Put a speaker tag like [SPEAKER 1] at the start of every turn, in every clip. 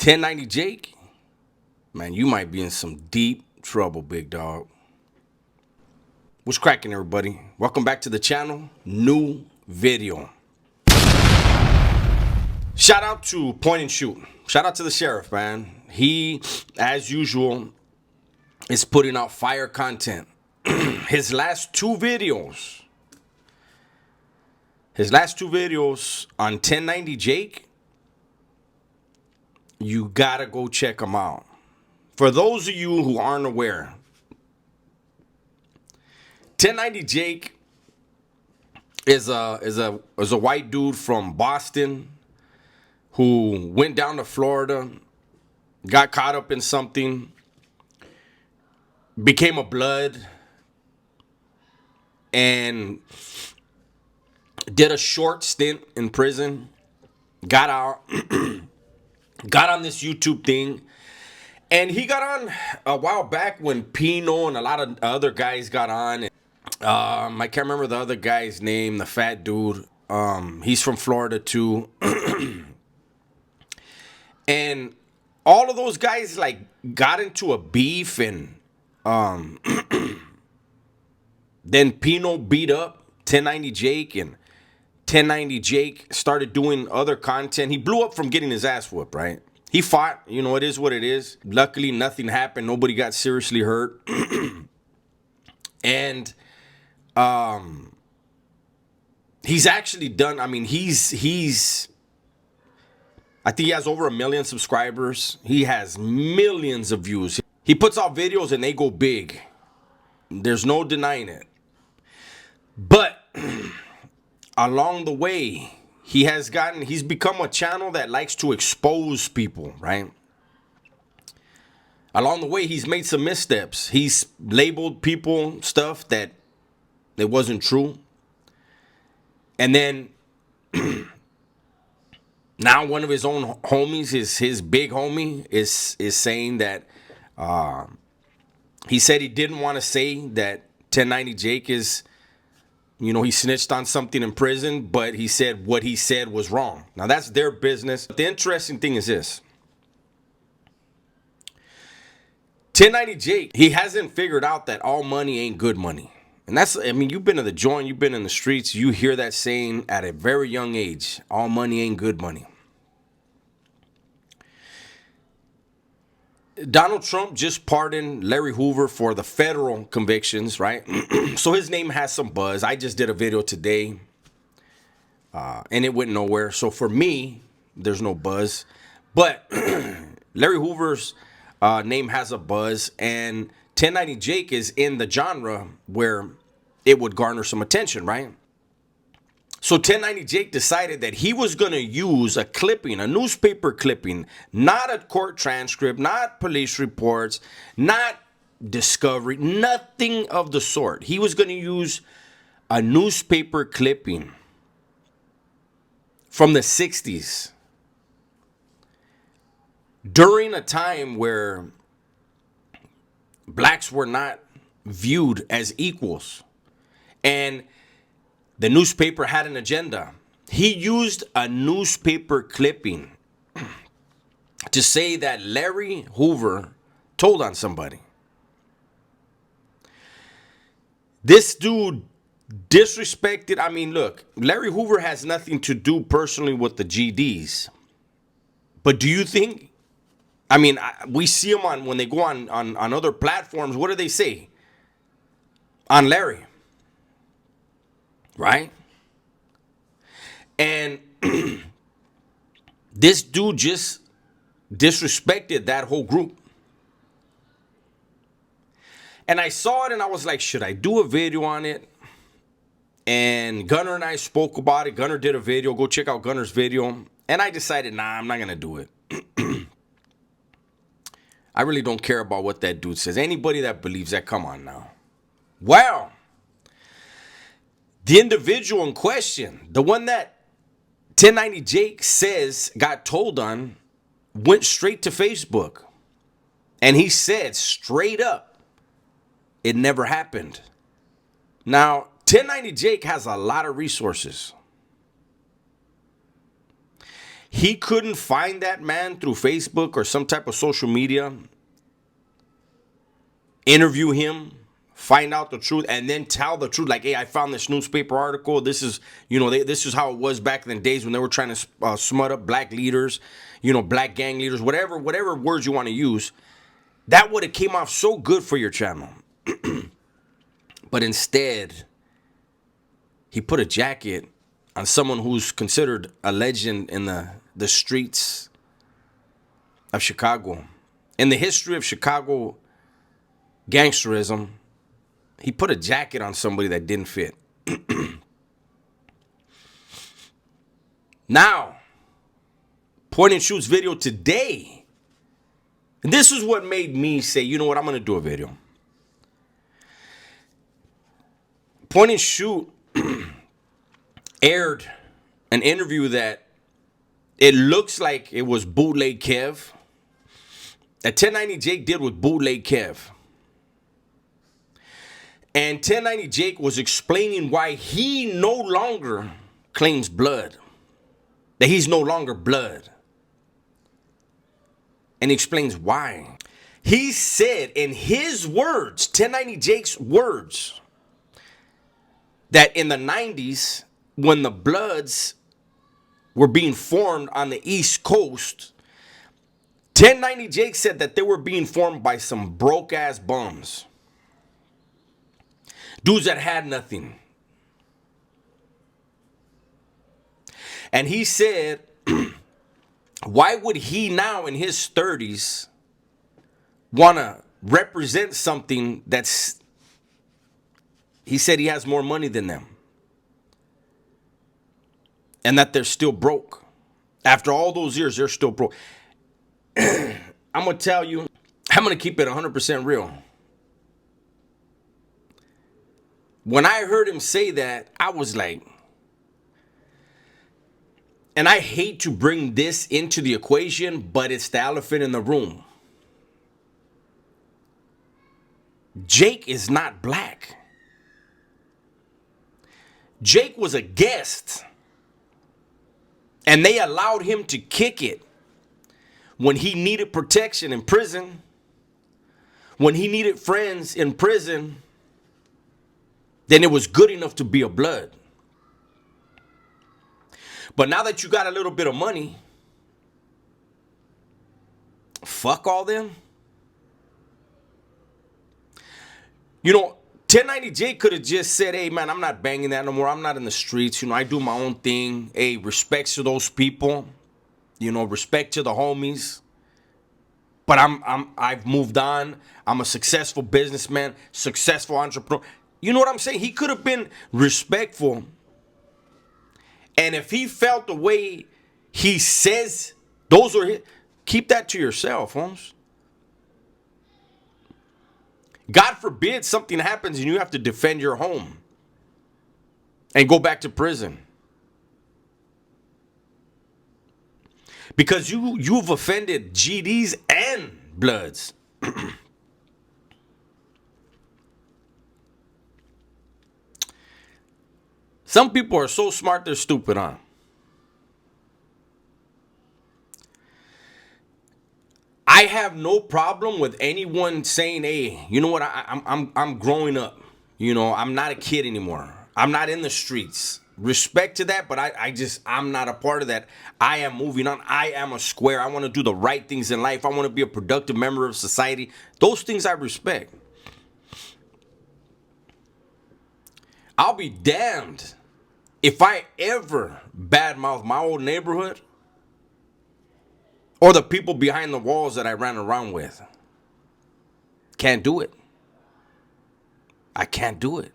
[SPEAKER 1] 1090 Jake, man, you might be in some deep trouble, big dog. What's cracking, everybody? Welcome back to the channel. New video. Shout out to Point and Shoot. Shout out to the sheriff, man. He, as usual, is putting out fire content. His last two videos on 1090 Jake, you gotta go check them out. For those of you who aren't aware, 1090 Jake is a white dude from Boston who went down to Florida, got caught up in something, became a blood, and did a short stint in prison, got out, got on this YouTube thing, and he got on a while back when Pino and a lot of other guys got on. I can't remember the other guy's name, the fat dude. He's from Florida too. And all of those guys like got into a beef, and then Pino beat up 1090 Jake, and 1090 Jake started doing other content. He blew up from getting his ass whooped, right? He fought, you know, it is what it is. Luckily, nothing happened. Nobody got seriously hurt. And he's actually done, I mean, I think he has over 1 million subscribers. He has millions of views. He puts out videos and they go big. There's no denying it. But along the way, he's become a channel that likes to expose people, right? Along the way, he's made some missteps. He's labeled people stuff that wasn't true. And then now one of his own homies, his big homie, is saying that he said he didn't want to say that 1090 Jake is, you know, he snitched on something in prison, but he said what he said was wrong. Now, that's their business. But the interesting thing is this. 1090 Jake, he hasn't figured out that all money ain't good money. And that's, I mean, you've been to the joint, you've been in the streets, you hear that saying at a very young age, all money ain't good money. Donald Trump just pardoned Larry Hoover for the federal convictions, right? So his name has some buzz. I just did a video today, and it went nowhere. So for me, there's no buzz. But Larry Hoover's name has a buzz, and 1090 Jake is in the genre where it would garner some attention, right? So 1090 Jake decided that he was going to use a clipping, a newspaper clipping, not a court transcript, not police reports, not discovery, nothing of the sort. He was going to use a newspaper clipping from the 60s during a time where blacks were not viewed as equals. And the newspaper had an agenda. He used a newspaper clipping to say that Larry Hoover told on somebody. This dude disrespected. I mean, look, Larry Hoover has nothing to do personally with the GDs. But do you think, I mean, we see them when they go on other platforms. What do they say? On Larry. Right? And this dude just disrespected that whole group. And I saw it and I was like, should I do a video on it? And Gunner and I spoke about it. Gunner did a video. Go check out Gunner's video. And I decided, nah, I'm not going to do it. I really don't care about what that dude says. Anybody that believes that, come on now. Well, the individual in question, the one that 1090 Jake says got told on, went straight to Facebook. And he said straight up, it never happened. Now, 1090 Jake has a lot of resources. He couldn't find that man through Facebook or some type of social media, interview him, find out the truth, and then tell the truth. Like, hey, I found this newspaper article. This is, this is how it was back in the days when they were trying to smut up black leaders, black gang leaders, whatever words you want to use. That would have came off so good for your channel. But instead, he put a jacket on someone who's considered a legend in the streets of Chicago. In the history of Chicago gangsterism, he put a jacket on somebody that didn't fit. Now, Point and Shoot's video today, and this is what made me say, you know what, I'm going to do a video. Point and Shoot aired an interview that it looks like it was bootleg Kev. That 1090 Jake did with bootleg Kev. And 1090 Jake was explaining why he no longer claims blood. That he's no longer blood. And he explains why. He said in his words, 1090 Jake's words, that in the 90s, when the Bloods were being formed on the East Coast, 1090 Jake said that they were being formed by some broke-ass bums. Dudes that had nothing. And he said, why would he now in his 30s want to represent something that's, he said he has more money than them. And that they're still broke. After all those years, they're still broke. I'm going to tell you, I'm going to keep it 100% real. When I heard him say that, I was like, and I hate to bring this into the equation, but it's the elephant in the room. Jake is not black. Jake was a guest. And they allowed him to kick it when he needed protection in prison, when he needed friends in prison. Then it was good enough to be a blood. But now that you got a little bit of money, fuck all them. 1090 Jake could have just said, hey, man, I'm not banging that no more. I'm not in the streets. I do my own thing. Hey, respect to those people. Respect to the homies. But I've moved on. I'm a successful businessman, successful entrepreneur. You know what I'm saying? He could have been respectful. And if he felt the way he says, those are his, keep that to yourself, Holmes. God forbid something happens and you have to defend your home and go back to prison. Because you've offended GDs and Bloods. Some people are so smart they're stupid, huh? I have no problem with anyone saying, hey, you know what, I'm growing up. I'm not a kid anymore. I'm not in the streets. Respect to that, but I'm not a part of that. I am moving on. I am a square. I want to do the right things in life. I want to be a productive member of society. Those things I respect. I'll be damned if I ever badmouth my old neighborhood or the people behind the walls that I ran around with. Can't do it. I can't do it.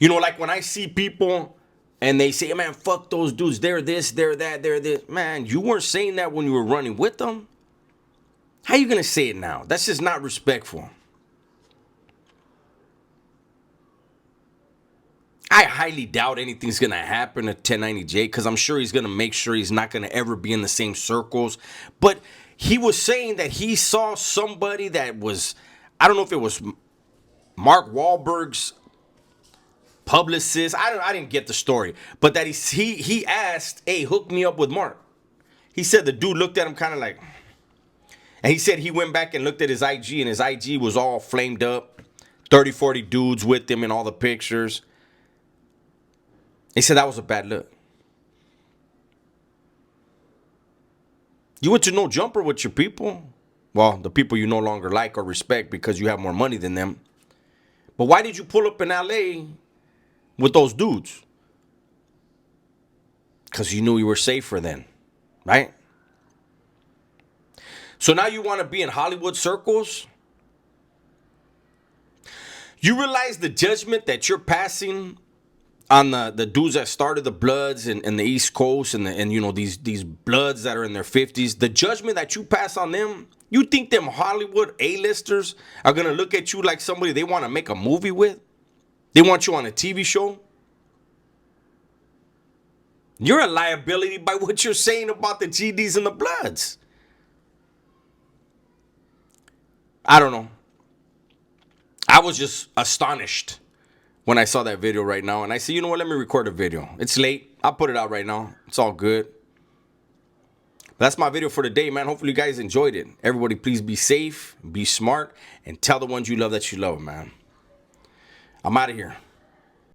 [SPEAKER 1] Like when I see people and they say, man, fuck those dudes. They're this, they're that, they're this. Man, you weren't saying that when you were running with them. How you going to say it now? That's just not respectful. I highly doubt anything's going to happen to 1090 Jake because I'm sure he's going to make sure he's not going to ever be in the same circles. But he was saying that he saw somebody that was, I don't know if it was Mark Wahlberg's publicist. I didn't get the story, but that he asked, "Hey, hook me up with Mark." He said the dude looked at him kind of like, and he said he went back and looked at his IG, and his IG was all flamed up, 30, 40 dudes with him in all the pictures. He said that was a bad look. You went to No Jumper with your people. Well, the people you no longer like or respect because you have more money than them. But why did you pull up in LA with those dudes? Because you knew you were safer then, right? So now you want to be in Hollywood circles? You realize the judgment that you're passing on the dudes that started the Bloods in the East Coast and you know these Bloods that are in their 50s, the judgment that you pass on them, you think them Hollywood A-listers are going to look at you like somebody they want to make a movie with? They want you on a TV show? You're a liability by what you're saying about the GDs and the Bloods. I don't know. I was just astonished when I saw that video right now. And I said, you know what? Let me record a video. It's late. I'll put it out right now. It's all good. But that's my video for today, man. Hopefully you guys enjoyed it. Everybody, please be safe, be smart, and tell the ones you love that you love them, man. I'm out of here.